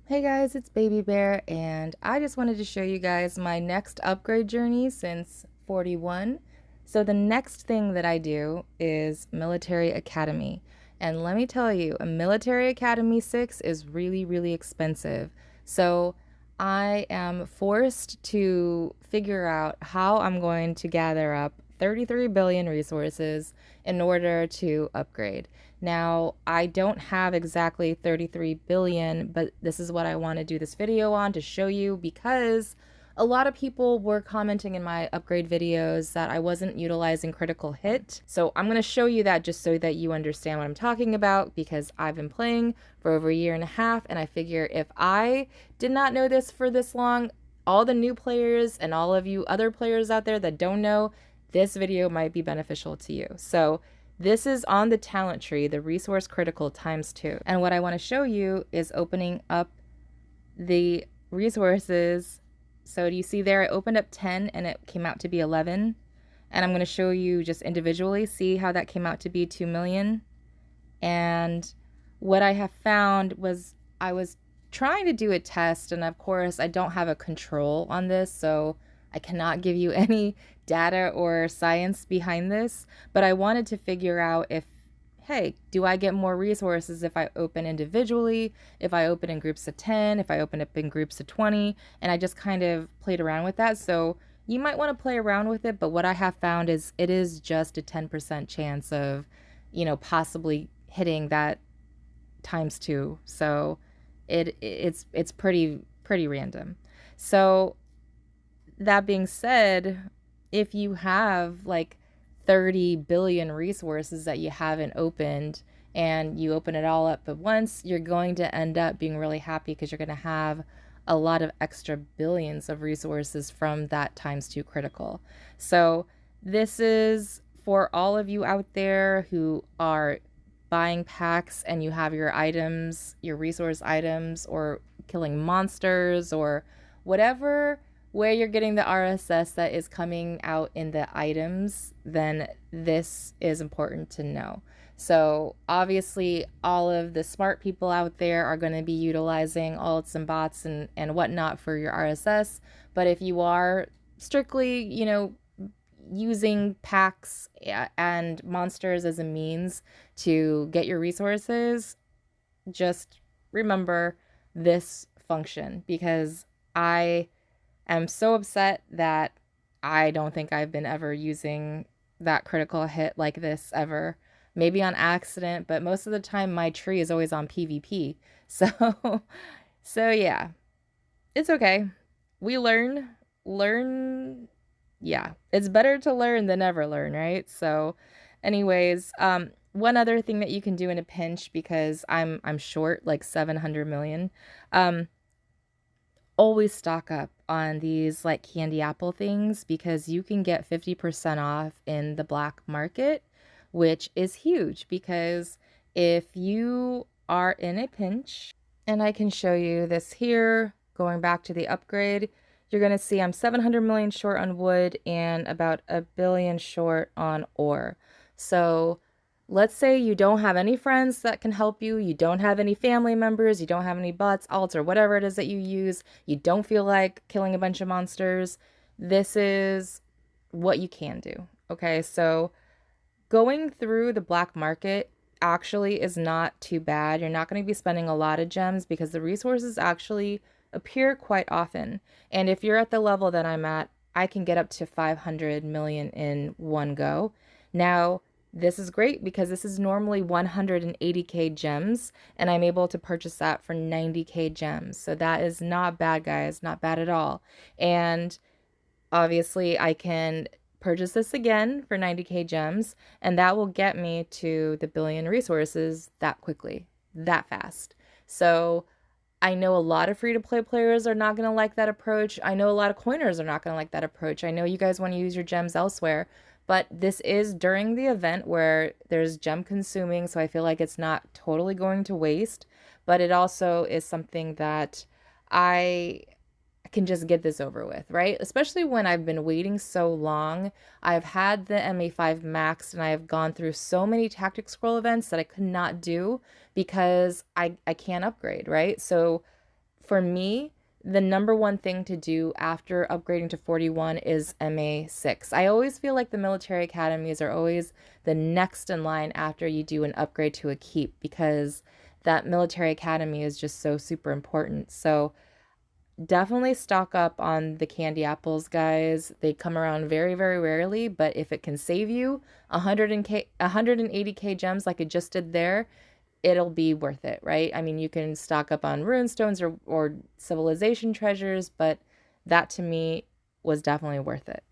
Hey guys, it's Baby Bear, and I just wanted to show you guys my next upgrade journey since 41. So the next thing that I do is Military Academy. And let me tell you, a Military Academy 6 is really, really expensive. So I am forced to figure out how I'm going to gather up 33 billion resources in order to upgrade. Now, I don't have exactly 33 billion, but this is what I want to do this video on to show you because a lot of people were commenting in my upgrade videos that I wasn't utilizing critical hit. So I'm going to show you that just so that you understand what I'm talking about because I've been playing for over a year and a half, and I figure if I did not know this for this long, all the new players and all of you other players out there that don't know, this video might be beneficial to you. So this is on the talent tree, the resource critical ×2. And what I want to show you is opening up the resources. So do you see there, I opened up 10 and it came out to be 11. And I'm going to show you just individually, see how that came out to be 2 million. And what I have found was I was trying to do a test, and of course I don't have a control on this, so I cannot give you any data or science behind this, but I wanted to figure out if, hey, do I get more resources if I open individually, if I open in groups of 10, if I open up in groups of 20, and I just kind of played around with that. So you might want to play around with it, but what I have found is it is just a 10% chance of, possibly hitting that ×2. So it's pretty random. So that being said, if you have like 30 billion resources that you haven't opened and you open it all up at once, you're going to end up being really happy because you're going to have a lot of extra billions of resources from that ×2 critical. So this is for all of you out there who are buying packs and you have your items, your resource items, or killing monsters or whatever, where you're getting the RSS that is coming out in the items, then this is important to know. So obviously all of the smart people out there are going to be utilizing alts and bots and whatnot for your RSS. But if you are strictly, using packs and monsters as a means to get your resources, just remember this function, because I am so upset that I don't think I've been ever using that critical hit like this ever. Maybe on accident, but most of the time my tree is always on PvP. So yeah, it's okay. We learn. Yeah, it's better to learn than never learn, right? So anyways, one other thing that you can do in a pinch, because I'm short like 700 million, always stock up on these like candy apple things, because you can get 50% off in the black market, which is huge. Because if you are in a pinch, and I can show you this here, going back to the upgrade, you're going to see I'm 700 million short on wood and about 1 billion short on ore. So let's say you don't have any friends that can help you, you don't have any family members, you don't have any bots, alts, or whatever it is that you use, you don't feel like killing a bunch of monsters, this is what you can do. Okay, so going through the black market actually is not too bad. You're not going to be spending a lot of gems because the resources actually appear quite often. And if you're at the level that I'm at, I can get up to 500 million in one go. Now, this is great because this is normally 180k gems, and I'm able to purchase that for 90k gems. So that is not bad, guys, not bad at all. And obviously I can purchase this again for 90k gems, and that will get me to the billion resources that quickly, that fast. So I know a lot of free-to-play players are not going to like that approach. I know a lot of coiners are not going to like that approach. I know you guys want to use your gems elsewhere, but this is during the event where there's gem consuming, so I feel like it's not totally going to waste, but it also is something that I can just get this over with, right? Especially when I've been waiting so long. I've had the MA5 maxed and I have gone through so many tactic scroll events that I could not do because I can't upgrade, right? So for me, the number one thing to do after upgrading to 41 is MA6. I always feel like the military academies are always the next in line after you do an upgrade to a keep, because that military academy is just so super important. So definitely stock up on the candy apples, guys. They come around very, very rarely, but if it can save you 180k gems like it just did there, it'll be worth it, right? I mean, you can stock up on rune stones or civilization treasures, but that to me was definitely worth it.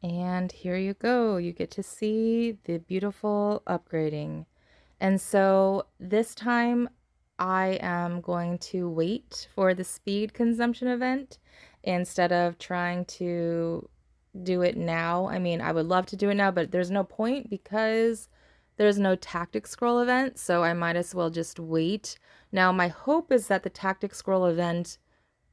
And here you go. You get to see the beautiful upgrading. And so this time I am going to wait for the speed consumption event instead of trying to do it now. I mean, I would love to do it now, but there's no point because there's no tactic scroll event, so I might as well just wait. Now, my hope is that the tactic scroll event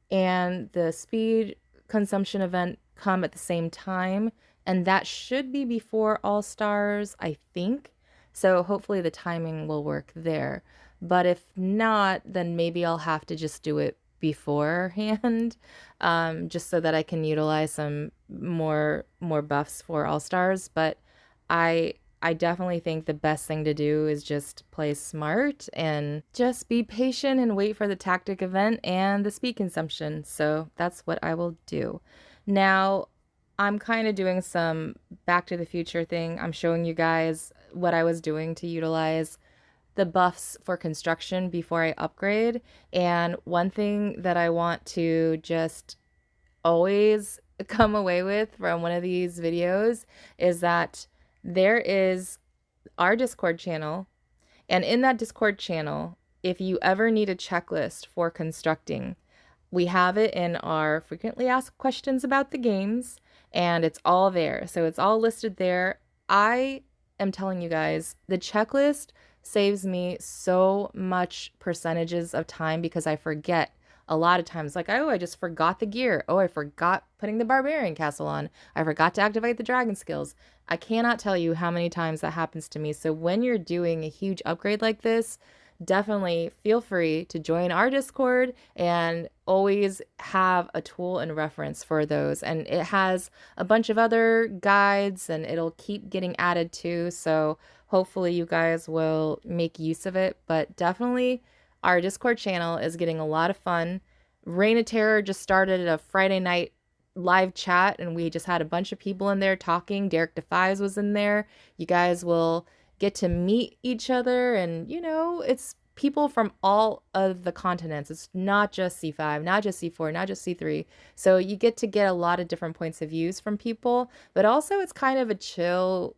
and the speed consumption event come at the same time, and that should be before All Stars, I think. So hopefully the timing will work there. But if not, then maybe I'll have to just do it beforehand, just so that I can utilize some more buffs for All Stars. But I definitely think the best thing to do is just play smart and just be patient and wait for the tactic event and the speed consumption. So that's what I will do. Now, I'm kind of doing some Back to the Future thing. I'm showing you guys what I was doing to utilize the buffs for construction before I upgrade. And one thing that I want to just always come away with from one of these videos is that there is our Discord channel, and in that Discord channel, if you ever need a checklist for constructing, we have it in our frequently asked questions about the games, and it's all there. So it's all listed there. I am telling you guys, the checklist saves me so much percentages of time because I forget a lot of times, like, oh, I just forgot the gear. Oh, I forgot putting the barbarian castle on. I forgot to activate the dragon skills. I cannot tell you how many times that happens to me. So when you're doing a huge upgrade like this, definitely feel free to join our Discord and always have a tool and reference for those. And it has a bunch of other guides and it'll keep getting added to. So hopefully you guys will make use of it. But definitely our Discord channel is getting a lot of fun. Reign of Terror just started a Friday night live chat, and we just had a bunch of people in there talking. Derek Defies was in there. You guys will get to meet each other, and, you know, it's people from all of the continents. It's not just C5, not just C4, not just C3. So you get to get a lot of different points of views from people, but also it's kind of a chill,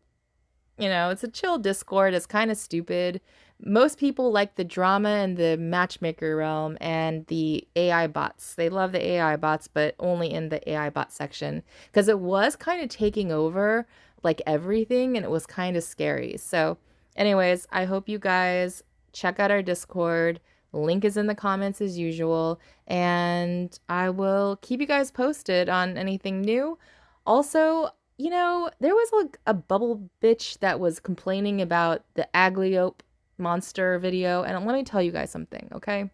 you know, it's a chill Discord. It's kind of stupid. Most people like the drama and the matchmaker realm and the AI bots. They love the AI bots, but only in the AI bot section because it was kind of taking over like everything and it was kind of scary. So anyways, I hope you guys check out our Discord. Link is in the comments as usual, and I will keep you guys posted on anything new. Also, you know, there was like a bubble bitch that was complaining about the Aglaope monster video, and let me tell you guys something, okay?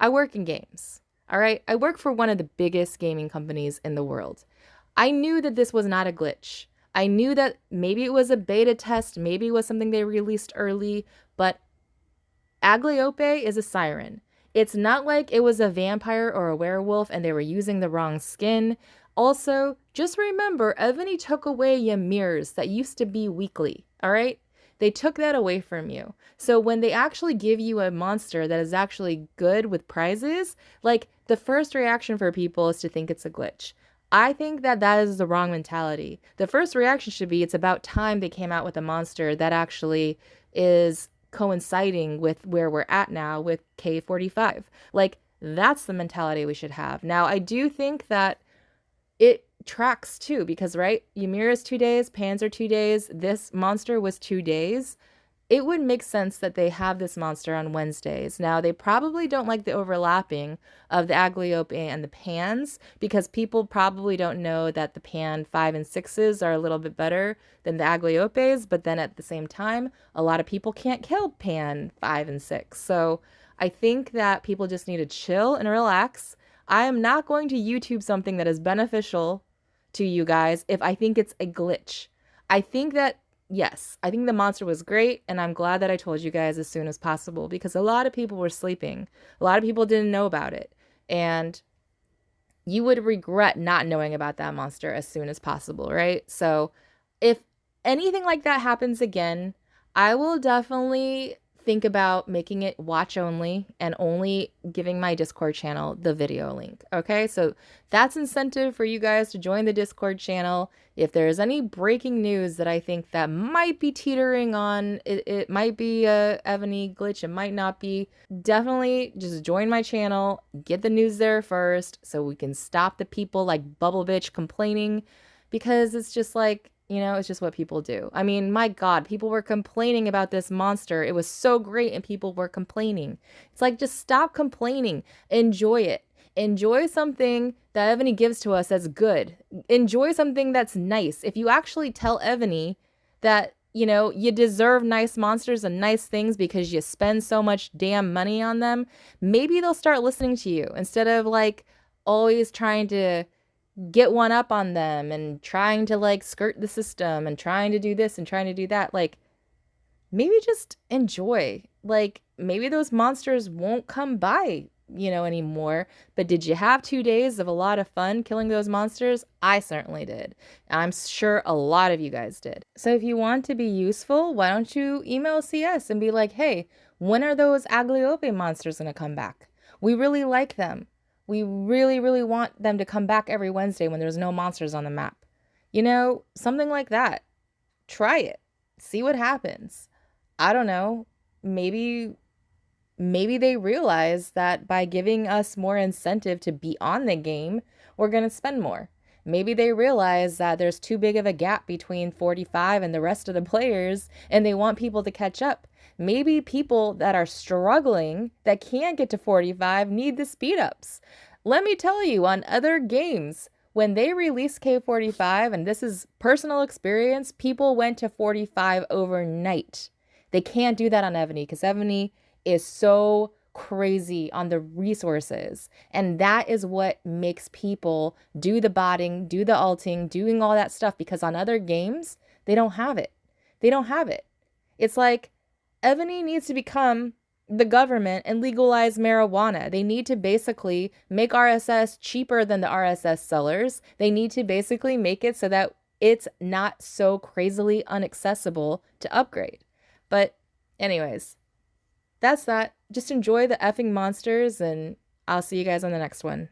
I work in games, all right? I work for one of the biggest gaming companies in the world. I knew that this was not a glitch. I knew that maybe it was a beta test, maybe it was something they released early, but Aglaope is a siren. It's not like it was a vampire or a werewolf and they were using the wrong skin. Also, just remember, Evony took away your mirrors that used to be weekly, all right? They took that away from you. So when they actually give you a monster that is actually good with prizes, like, the first reaction for people is to think it's a glitch. I think that that is the wrong mentality. The first reaction should be, it's about time they came out with a monster that actually is coinciding with where we're at now with K45. Like, that's the mentality we should have. Now, I do think that it tracks too, because, right, Ymir is 2 days, Pans are 2 days, this monster was 2 days. It would make sense that they have this monster on Wednesdays. Now, they probably don't like the overlapping of the Aglaope and the Pans, because people probably don't know that the Pan 5 and 6s are a little bit better than the Aglaopes, but then at the same time, a lot of people can't kill Pan 5 and 6. So I think that people just need to chill and relax. I am not going to YouTube something that is beneficial to you guys if I think it's a glitch. I think that, yes, I think the monster was great, and I'm glad that I told you guys as soon as possible because a lot of people were sleeping. A lot of people didn't know about it. And you would regret not knowing about that monster as soon as possible, right? So if anything like that happens again, I will definitely think about making it watch only and only giving my Discord channel the video link. Okay, so that's incentive for you guys to join the Discord channel. If there's any breaking news that I think that might be teetering on, it might be a Evony glitch, it might not be, definitely just join my channel, get the news there first so we can stop the people like Bubble Bitch complaining, because it's just like, you know, it's just what people do. I mean, my God, people were complaining about this monster. It was so great and people were complaining. It's like, just stop complaining. Enjoy it. Enjoy something that Evony gives to us that's good. Enjoy something that's nice. If you actually tell Evony that, you know, you deserve nice monsters and nice things because you spend so much damn money on them, maybe they'll start listening to you instead of like always trying to get one up on them and trying to like skirt the system and trying to do this and trying to do that. Like, maybe just enjoy. Like, maybe those monsters won't come by, you know, anymore. But did you have 2 days of a lot of fun killing those monsters? I certainly did. And I'm sure a lot of you guys did. So if you want to be useful, why don't you email CS and be like, hey, when are those Aglaope monsters going to come back? We really like them. We really, really want them to come back every Wednesday when there's no monsters on the map. You know, something like that. Try it. See what happens. I don't know. Maybe they realize that by giving us more incentive to be on the game, we're going to spend more. Maybe they realize that there's too big of a gap between 45 and the rest of the players, and they want people to catch up. Maybe people that are struggling, that can't get to 45, need the speed ups. Let me tell you, on other games, when they released K45, and this is personal experience, people went to 45 overnight. They can't do that on Evony because Evony is so crazy on the resources, and that is what makes people do the botting, do the alting, doing all that stuff, because on other games they don't have it. It's like Evony needs to become the government and legalize marijuana. They need to basically make RSS cheaper than the RSS sellers. They need to basically make it so that it's not so crazily inaccessible to upgrade. But anyways, that's that. Just enjoy the effing monsters, and I'll see you guys on the next one.